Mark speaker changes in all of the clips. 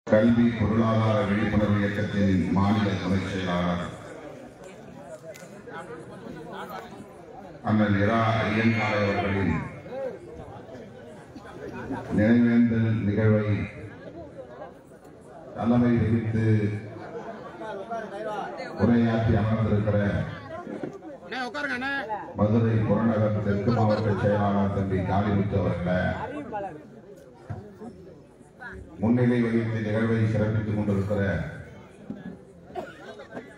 Speaker 1: கல்வி பொருளாதார விழிப்புணர்வு இயக்கத்தின் மாநில துணைச் செயலாளர் அண்ணன் இரா ஐயங்கார் அவர்களின் நினைவேந்தல் நிகழ்வை தலைமை வகித்து உரையாற்றி அமர்ந்திருக்கிற மதுரை புறநகர் தெற்கு மாவட்ட செயலாளர் தம்பி காளிமுத்து அவர்களை முன்னிலை வகித்து நிகழ்வை சிறப்பித்துக் கொண்டிருக்கிற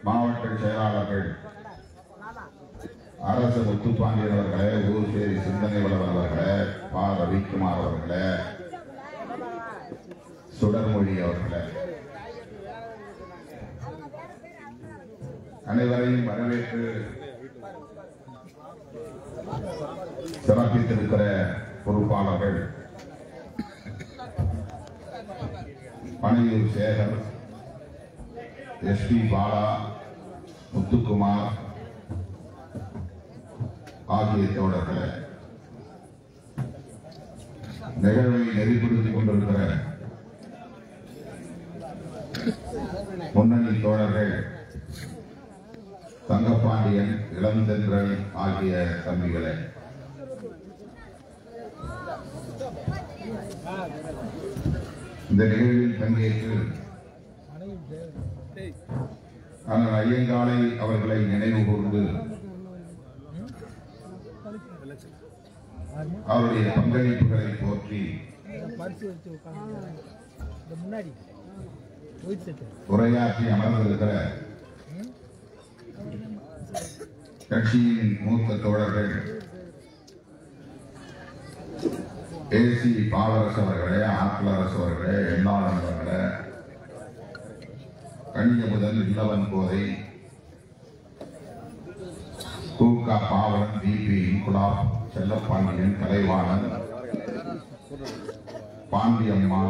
Speaker 1: மாவட்ட செயலாளர்கள் அரசு முத்துப்பாண்டியன் அவர்களே, ஊர்சேரி சிந்தனை வளவன் அவர்களே, பா ரவிக்குமார் அவர்களே, சுடர்மொழி அவர்களே, அனைவரையும் வரவேற்று சிறப்பித்திருக்கிற பொறுப்பாளர்கள் பனையூர் சேகர், எஸ்பி பாலா, முத்துக்குமார் ஆகிய தோழர்களே, நிகழ்வை நெறிப்படுத்திக் கொண்டிருக்கிற முன்னணி தோழர்கள் தங்கப்பாண்டியன், இளந்தென்றல் ஆகிய தம்பிகளே, இந்த நிகழ்வில் பங்கேற்று அண்ணன் ஐயங்காளை அவர்களை நினைவு கூர்ந்து அவருடைய பங்களிப்புகளை போற்றி உரையாற்றி அமர்ந்திருக்கிற கட்சியின் மூத்த தோழர்கள் ஏசி பாலரசு அவர்களே, ஆற்றலரசு அவர்களே, எண்ணாளன் அவர்களே, கனியமுதல் இளவன் கோதை, கூக்கா பாவலன், பிபி இன்குலாப், செல்லப்பாண்டியன், கலைவாணன், பாண்டியம்மா,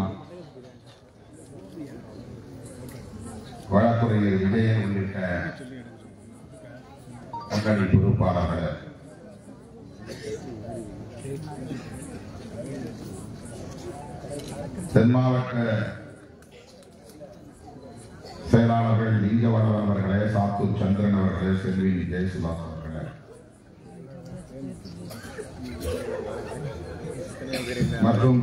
Speaker 1: வழக்குரையர் விஜயன் உள்ளிட்ட முன்னணி பொறுப்பாளர்கள், தென் மாவட்ட செயலாளர்கள் லிங்கவளவன் அவர்களே, சாத்தூர் சந்திரன் அவர்களே, செல்வி ஜெயசுதாஸ் அவர்களே, மற்றும்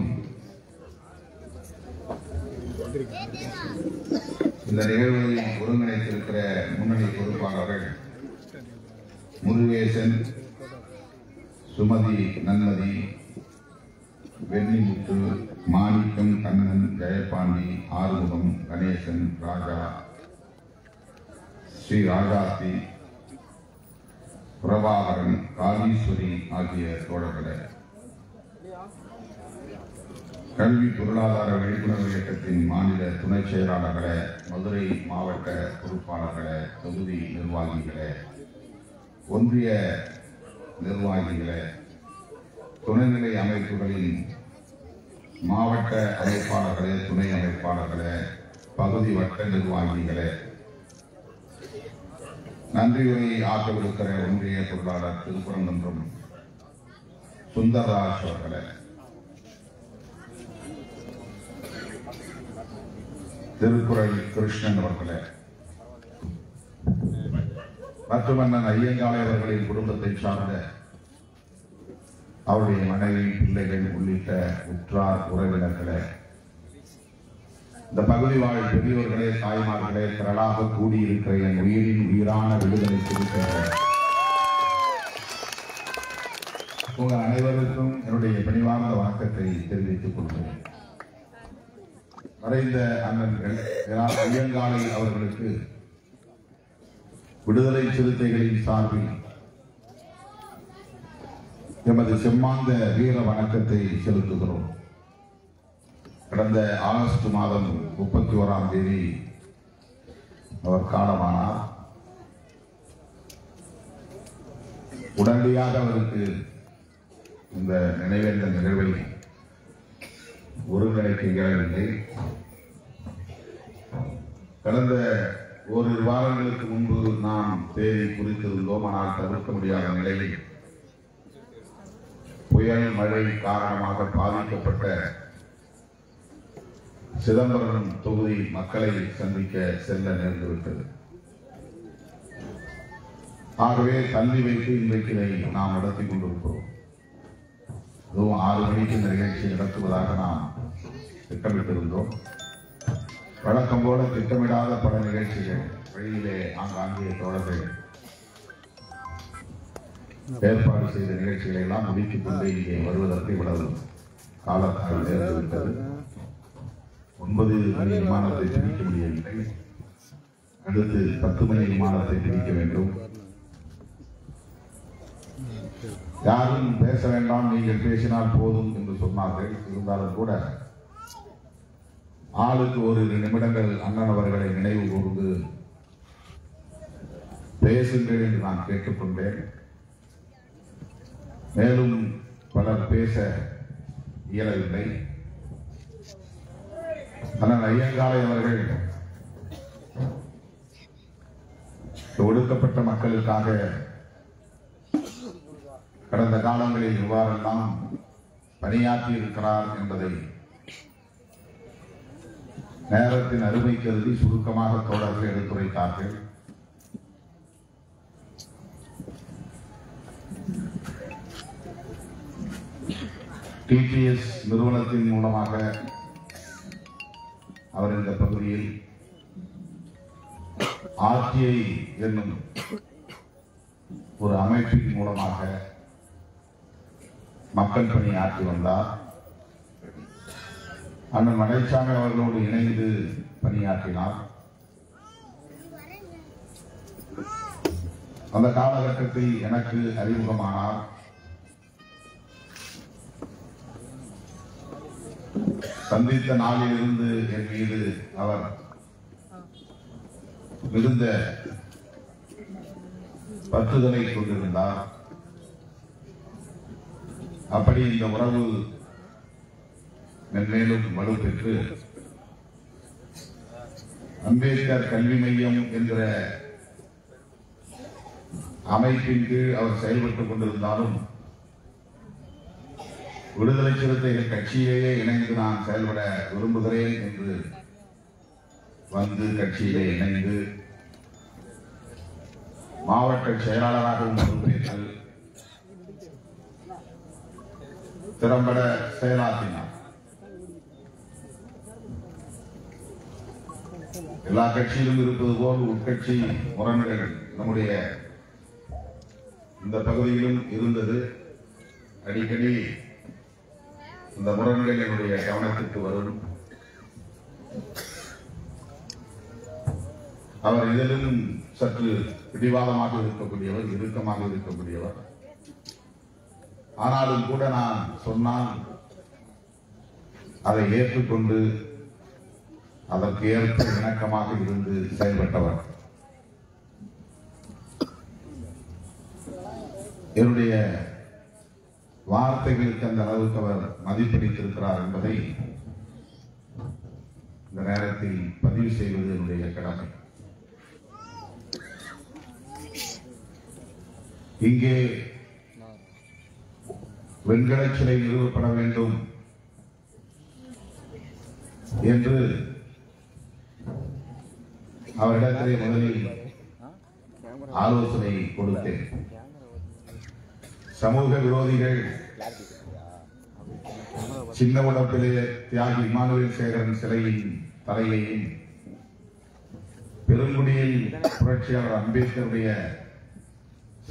Speaker 1: இந்த நிகழ்வை ஒருங்கிணைத்திருக்கிற முன்னணி பொறுப்பாளர்கள் முருகேசன், சுமதி, நன்மதி, வெண்ணிமுத்து, மாணிக்கம், கண்ணன், ஜெயபாண்டி, ஆறுமுகம், கணேசன், ராஜா, ஸ்ரீ ராஜாத்தி, பிரபாகரன், காளீஸ்வரி ஆகிய தோழர்களே, கல்வி பொருளாதார விழிப்புணர்வு இயக்கத்தின் மாநில துணைச் செயலாளர்களே, மதுரை மாவட்ட பொறுப்பாளர்களே, தொகுதி நிர்வாகிகளே, ஒன்றிய நிர்வாகிகளே, துணைநிலை அமைப்புகளின் மாவட்ட அமைப்பாளர்களே, துணை அமைப்பாளர்களே, பகுதி வட்ட நிர்வாகிகளே, நன்றியுரை ஆற்றவிருக்கிற ஒன்றிய பொருளாளர் திருப்பரங்குன்றம் சுந்தரராஜ் அவர்களே, திருக்குறள் கிருஷ்ணன் அவர்களே, மற்றும் அண்ணன் ஐயங்காளை அவர்களின் குடும்பத்தை சார்ந்த அவருடைய மனைவி, பிள்ளைகள் உள்ளிட்ட உற்றார் உறவினர்களே, இந்த பகுதி வாழ் பெரியோர்களே, தாய்மார்களே, திரளாக கூடியிருக்கிற என் உயிரின் உயிரான விடுதலை சிறுத்தைகளே, உங்கள் அனைவருக்கும் என்னுடைய பணிவார்ந்த வணக்கத்தை தெரிவித்துக் கொள்கிறேன். மறைந்த அண்ணன் ஐயங்காளை அவர்களுக்கு விடுதலை சிறுத்தைகளின் சார்பில் எமது செம்மாந்த வீர வணக்கத்தை செலுத்துகிறோம். கடந்த ஆகஸ்ட் மாதம் 31ஆம் தேதி அவர் காலமானார். உடனடியாக அவருக்கு இந்த நினைவேந்தல் நிகழ்வை ஒருங்கிணைக்க இயலவில்லை. கடந்த ஓரிரு வாரங்களுக்கு முன்பு நாம் தேதி குறித்திருந்தோம். ஆனால் தவிர்க்க முடியாத நிலையில் புயல் மழை காரணமாக பாதிக்கப்பட்ட சிதம்பரம் தொகுதி மக்களை சந்திக்க செல்ல நேர்ந்துவிட்டது. ஆகவே தள்ளி வைத்து இன்றைக்கு இதை நாம் நடத்தி கொண்டிருக்கிறோம். அதுவும் 6 மணிக்கு இந்த நிகழ்ச்சியை நடத்துவதாக நாம் திட்டமிட்டிருந்தோம். வழக்கம் போல திட்டமிடாத பல நிகழ்ச்சிகள் வழியிலே ஆங்காங்கே தோழர்கள் ஏற்பாடு செய்த நிகழ்ச்சிகளை எல்லாம் முடித்துக் கொண்டு இங்கே வருவதற்கு இவ்வளவு காலத்தால் நேர்ந்துவிட்டது. 9 மணி விமானத்தை பிடிக்க முடியவில்லை. அடுத்து 10 மணி விமானத்தை பிடிக்க வேண்டும். யாரும் பேச வேண்டாம், நீங்கள் பேசினால் போதும் என்று சொன்னார்கள். இருந்தாலும் கூட ஆளுக்கு ஒரு 2 நிமிடங்கள் அண்ணன் அவர்களை நினைவு கூர்ந்து பேசுங்கள் என்று நான் கேட்டுக்கொண்டேன். மேலும் பலர் பேச இயலவில்லை. அண்ணன் ஐயங்காளை அவர்கள் ஒடுக்கப்பட்ட மக்களுக்காக கடந்த காலங்களில் இவ்வாறெல்லாம் பணியாற்றி இருக்கிறார் என்பதை நேரத்தின் அருமை கருதி சுருக்கமாக தோழர்கள் எடுத்துரைத்தார்கள். டிடிஎஸ் நிறுவனத்தின் மூலமாக அவர் இந்த பகுதியில் ஆர்டிஐ என்னும் ஒரு அமைப்பின் மூலமாக மக்கள் பணி ஆற்றி வந்தார். அண்ணன் மலைச்சாமி அவர்களோடு இணைந்து பணியாற்றினார். அந்த காலகட்டத்தில் எனக்கு அறிமுகமானார். சந்தித்த நாளிலிருந்து என் மீது அவர் மிகுந்த பற்றுதலை கொண்டிருந்தார். அப்படி இந்த உறவு மென்மேலும் வலுப்பெற்று அம்பேத்கர் கல்வி மையம் என்கிற அமைப்பின் கீழ் அவர் செயல்பட்டுக் கொண்டிருந்தாலும் விடுதலை சிறுத்தைகள் கட்சியிலேயே இணைந்து நான் செயல்பட விரும்புகிறேன் என்று வந்து கட்சியிலே இணைந்து மாவட்ட செயலாளராகவும் பொறுப்பேற்று திறம்பட செயலாற்றினார். எல்லா கட்சியிலும் இருப்பது போல் உட்கட்சி முரண்கள் நம்முடைய இந்த பகுதியிலும் இருந்தது. அடிக்கடி இந்த முரண்கள் என்னுடைய கவனத்திற்கு வரும். அவர் இதிலும் சற்று பிடிவாதமாக இருக்கக்கூடியவர், இறுக்கமாக இருக்கக்கூடியவர். ஆனாலும் கூட நான் சொன்னால் அதை ஏற்றுக்கொண்டு அதற்கு ஏற்ப இணக்கமாக இருந்து செயல்பட்டவர். என்னுடைய வார்த்தைகளுக்கு அந்த அளவுக்கு அவர் மதிப்பளித்திருக்கிறார் என்பதை இந்த நேரத்தில் பதிவு செய்வது என்னுடைய கடமை. இங்கே வெண்கல சிலை நிறுவப்பட வேண்டும் என்று அவரிடத்திலே முதலில் ஆலோசனை கொடுத்தேன். சமூக விரோதிகள் சின்ன உடப்பிலே தியாகி இமானுவேல் சேகரன் சிலையின் தலையையும் பெருங்குடியில் புரட்சியாளர் அம்பேத்கருடைய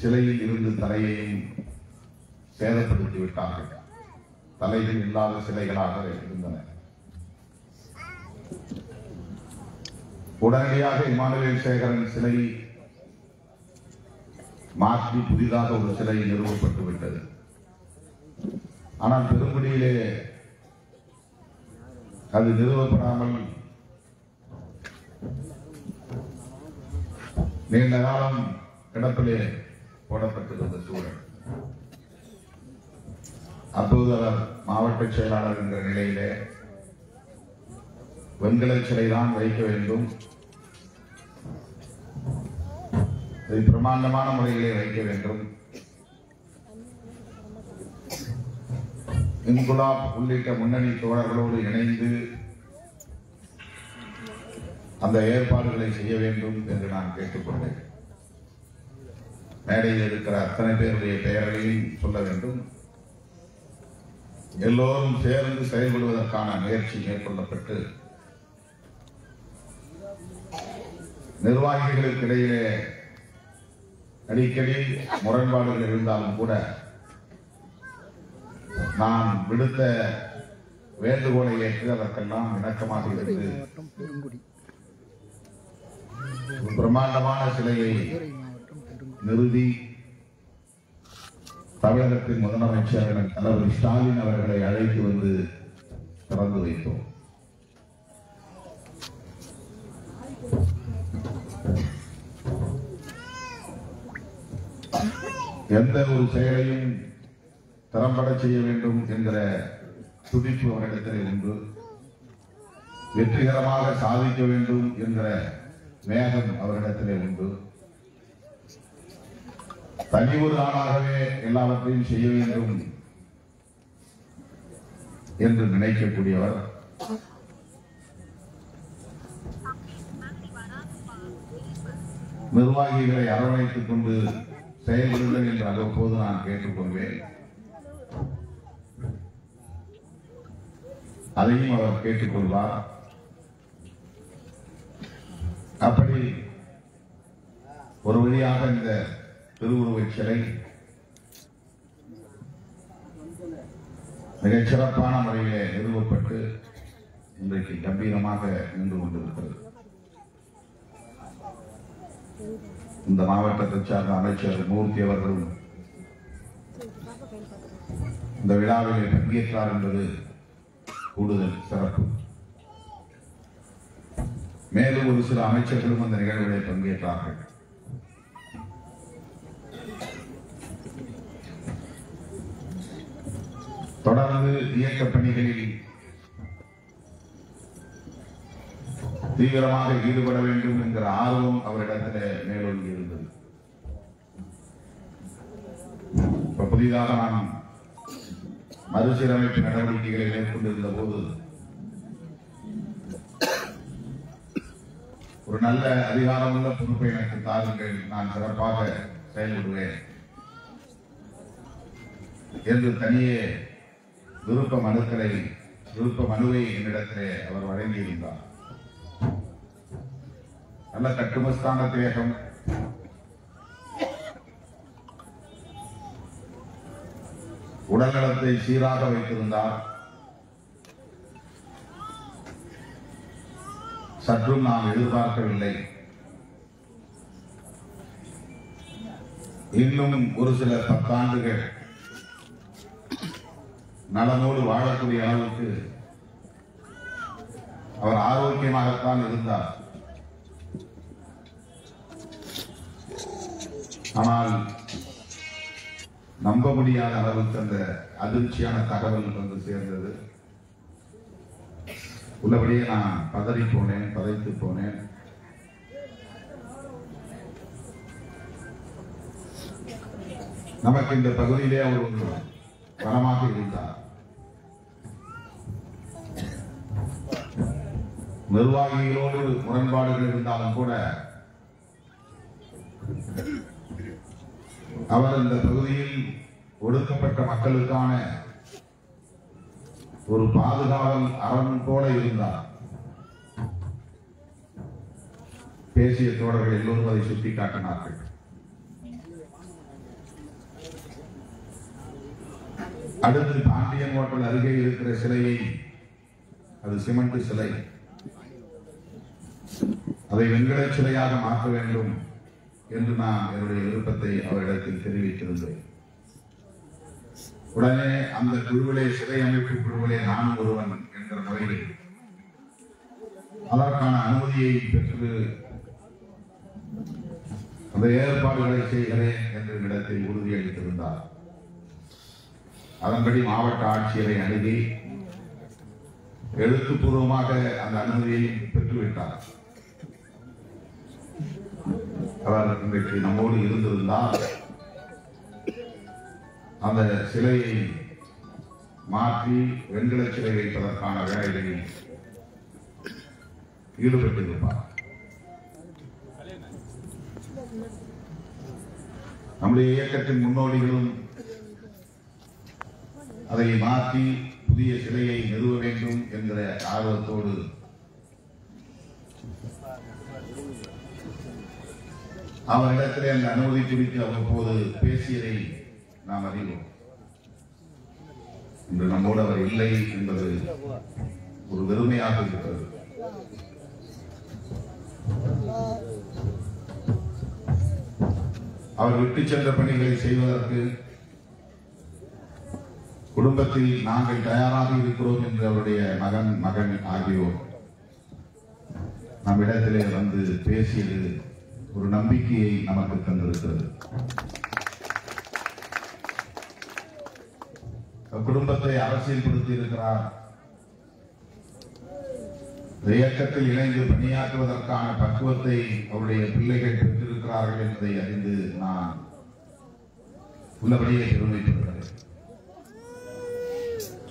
Speaker 1: சிலையில் இருந்து தலையையும் சேதப்படுத்திவிட்டார்கள். தலைகள் இல்லாத சிலைகளாக இருந்தன. உடனடியாக இமானுவேல் சேகரன் சிலை மாற்றி புதிதாக ஒரு சிலை நிறுவப்பட்டு விட்டது. ஆனால் பெருங்குடியிலே அது நிறுவப்படாமல் நீண்ட காலம் கிடப்பிலே போடப்பட்டிருந்த சூழல். அப்போது அவர் மாவட்ட செயலாளர் என்ற நிலையிலே வெண்கல சிலைதான் வைக்க வேண்டும், இதை பிரமாண்டமான முறையிலே வைக்க வேண்டும், இன்குலாப் உள்ளிட்ட முன்னணி தோழர்களோடு இணைந்து அந்த ஏற்பாடுகளை செய்ய வேண்டும் என்று நான் கேட்டுக்கொண்டேன். மேடையில் இருக்கிற அத்தனை பேருடைய பெயர்களையும் சொல்ல வேண்டும். எல்லோரும் சேர்ந்து செயல்படுவதற்கான முயற்சி மேற்கொள்ளப்பட்டு நிர்வாகிகளுக்கு இடையிலே அடிக்கடி முரண்பாடுகள் இருந்தாலும் கூட நான் விடுத்த வேண்டுகோளை ஏற்று அதற்கெல்லாம் இணக்கமாக இருந்து பிரம்மாண்டமான சிலையை நிறுவி தமிழகத்தின் முதலமைச்சர் தலைவர் ஸ்டாலின் அவர்களை அழைத்து வந்து திறந்து வைத்தோம். எந்த ஒரு செயலையும் திறம்பட செய்ய வேண்டும் என்கிற துடிப்பு அவரிடத்தில் உண்டு. வெற்றிகரமாக சாதிக்க வேண்டும் என்கிற வேகம் அவரிடத்திலே உண்டு. தனி ஒரு ஆளாகவே எல்லாவற்றையும் செய்ய வேண்டும் என்று நினைக்கக்கூடியவர். நிர்வாகிகளை அரவணைத்துக் கொண்டு செயல்படுங்கள் என்று அவ்வப்போது நான் கேட்டுக்கொள்வேன். அதையும் அவர் கேட்டுக்கொள்வார். அப்படி ஒரு வழியாக இந்த திருவுருவச் சிலை மிகச் சிறப்பான முறையிலே நிறுவப்பட்டு இன்றைக்கு கம்பீரமாக நின்று கொண்டிருக்கிறது. இந்த மாவட்டத்தை சார்ந்த அமைச்சர் மூர்த்தி அவர்களும் இந்த விழாவிலே பங்கேற்றார் என்பது கூடுதல் சிறப்பு. மேலும் ஒரு சில அமைச்சர்களும் அந்த நிகழ்வுகளை பங்கேற்றார்கள். தொடர்ந்து இயக்கப் பணிகளில் தீவிரமாக ஈடுபட வேண்டும் என்கிற ஆர்வம் அவரிடத்தில் மேலோங்கி இருந்தது. இப்ப புதிதாக நான் மறுசீரமைப்பு நடவடிக்கைகளை மேற்கொண்டிருந்த போது ஒரு நல்ல அதிகாரமுள்ள பொறுப்பை எனக்கு தாருங்கள், நான் சிறப்பாக செயல்படுவேன் என்று தனியே விருப்ப மனுவை என்னிடத்திலே அவர் வழங்கியிருந்தார். நல்ல கட்டுமஸ்தான தேகம், உடல்நலத்தை சீராக வைத்திருந்தார். சற்றும் நாம் எதிர்பார்க்கவில்லை. இன்னும் ஒரு சில 10 ஆண்டுகள் நலனோடு வாழக்கூடிய அளவுக்கு அவர் ஆரோக்கியமாகத்தான் இருந்தார். ஆனால் நம்ப முடியாத அளவுக்கு அந்த அதிர்ச்சியான தகவல் வந்து சேர்ந்தது. உள்ளபடியே நான் பதறி போனேன், பதைத்து போனேன். நமக்கு இந்த பகுதியிலே அவர் ஒரு வரமாக இருந்தார். நிர்வாகிகளோடு முரண்பாடுகள் இருந்தாலும் கூட அவர் இந்த பகுதியில் ஒடுக்கப்பட்ட மக்களுக்கான ஒரு பாதுகாவல் அரண் போல இருந்தார். பேசிய தோழர்கள் எல்லோரும் அதை சுட்டிக்காட்டினார்கள். அடுத்து பாண்டியன் ஹோட்டல் அருகே இருக்கிற சிலையை, அது சிமெண்ட் சிலை, அதை வெண்கல சிலையாக மாற்ற வேண்டும் என்று நான் என்னுடைய விருப்பத்தை அவரிடத்தில் தெரிவித்திருந்தேன். உடனே அந்த குழுவிலே, சிலை அமைப்பு குழுவிலே நான் ஒருவன் என்கிற முறையில் அதற்கான அனுமதியை பெற்று அந்த ஏற்பாடுகளை செய்கிறேன் என்று இடத்தில் உறுதியளித்திருந்தார். அதன்படி மாவட்ட ஆட்சியரை அணுகி எழுத்துப்பூர்வமாக அந்த அனுமதியை பெற்றுவிட்டார். அவர் இன்றைக்கு நம்மோடு இருந்திருந்தால் அந்த சிலையை மாற்றி வெண்கல சிலை வைப்பதற்கான வேலையை ஈடுபட்டிருப்பார். நம்முடைய இயக்கத்தின் முன்னோடிகளும் அதை மாற்றி புதிய சிலையை நிறுவ வேண்டும் என்கிற ஆர்வத்தோடு அவரிடத்திலே அந்த அனுமதி குறித்து அவ்வப்போது பேசியதை நாம் அறிவோம். இன்று நம்மோடு அவர் இல்லை என்பது ஒரு வெறுமையாக இருக்கிறது. அவர் விட்டு சென்ற பணிகளை செய்வதற்கு குடும்பத்தில் நாங்கள் தயாராக இருக்கிறோம் என்று அவருடைய மகன் ஆகியோர் நம்மிடத்திலே வந்து பேசியது ஒரு நம்பிக்கையை நமக்கு தந்திருக்கிறது. குடும்பத்தை அரசியல்படுத்தி இருக்கிறார். இயக்கத்தில் இணைந்து பணியாற்றுவதற்கான பக்குவத்தை அவருடைய பிள்ளைகள் பெற்றிருக்கிறார்கள் என்பதை அறிந்து நான் உள்ளபடியே பெருமைப்படுகிறேன்.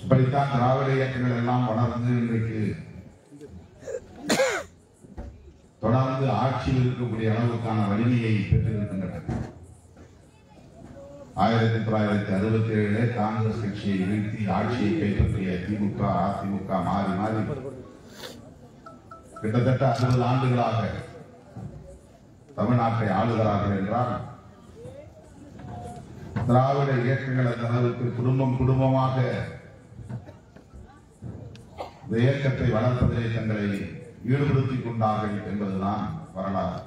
Speaker 1: இப்படித்தான் திராவிட இயக்கங்கள் எல்லாம் வளர்ந்து இன்றைக்கு தொடர்ந்து ஆட்சியில் இருக்கக்கூடிய அளவுக்கான வலிமையை பெற்றிருக்கின்றன. 1967 காங்கிரஸ் கட்சியை வீழ்த்தி ஆட்சியை கைப்பற்றிய திமுக அதிமுக மாறி மாறி கிட்டத்தட்ட 60 ஆண்டுகளாக தமிழ்நாட்டை ஆளுகிறார்கள் என்றால் திராவிட இயக்கங்கள் அந்த அளவுக்கு குடும்பமாக இந்த இயக்கத்தை வளர்ப்பதிலே தங்களை ஈடுபடுத்திக் கொண்டார்கள் என்பதுதான் வரலாறு.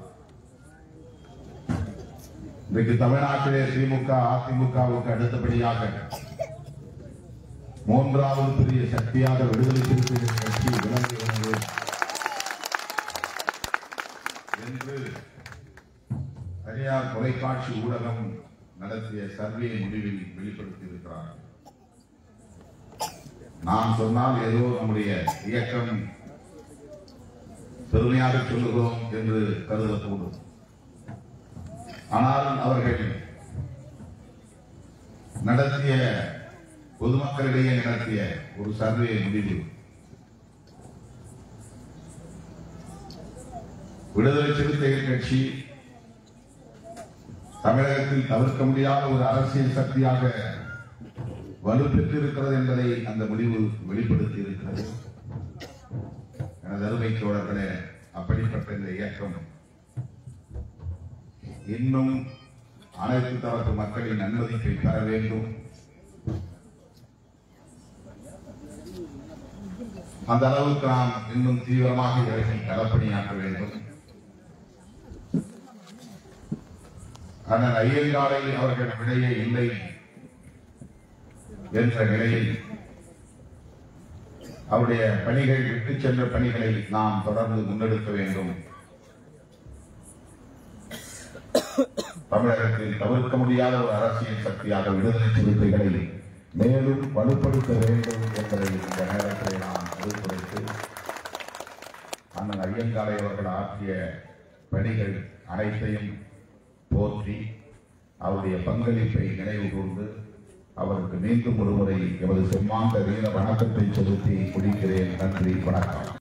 Speaker 1: இன்றைக்கு தமிழ்நாட்டிலே திமுக அதிமுகவுக்கு அடுத்தபடியாக 3வது பெரிய சக்தியாக விடுதலை சிறுத்தைகள் கட்சி விளங்குகிறது என்று தனியார் தொலைக்காட்சி ஊடகம் நடத்திய சர்வே முடிவில் வெளிப்படுத்தியிருக்கிறார்கள். நாம் சொன்னால் ஏதோ நம்முடைய இயக்கம் பெருமையாக சொல்லுகிறோம் என்று கருதக்கூடும். ஆனால் அவர்கள் நடத்திய பொதுமக்களிடையே நடத்திய ஒரு சர்வே முடிவு விடுதலை சிறுத்தைகள் கட்சி தமிழகத்தில் தவிர்க்க முடியாத ஒரு அரசியல் சக்தியாக வலுப்பெற்றிருக்கிறது என்பதை அந்த முடிவு வெளிப்படுத்தி இருக்கிறது. எனது அருமை தோழர்களே, அப்படிப்பட்ட இந்த இயக்கம் இன்னும் அனைத்து தரப்பு மக்களின் அனுமதிப்பை பெற வேண்டும். அந்த அளவுக்கு நாம் இன்னும் தீவிரமாக இறங்கி களப்பணியாற்ற வேண்டும். ஆனால் ஐயங்காரை அவர்கள் விடையே இல்லை என்ற நிலையில் அவருடைய பணிகள் விட்டு சென்ற பணிகளை நாம் தொடர்ந்து முன்னெடுக்க வேண்டும். தமிழகத்தில் தவிர்க்க முடியாத ஒரு அரசியல் சக்தியாக விடுதலை சிறுத்தைகளை மேலும் வலுப்படுத்த வேண்டும் என்பதை இந்த நேரத்தில் நாம் எடுத்துரைத்து அண்ணன் ஐயங்காரை அவர்கள் ஆற்றிய பணிகள் அனைத்தையும் போற்றி அவருடைய பங்களிப்பை நினைவு கூர்ந்து அவருக்கு மீண்டும் ஒருமுறை எமது செம்மாந்த வீர வணக்கத்தை செலுத்தி முடிக்கிறேன். நன்றி, வணக்கம்.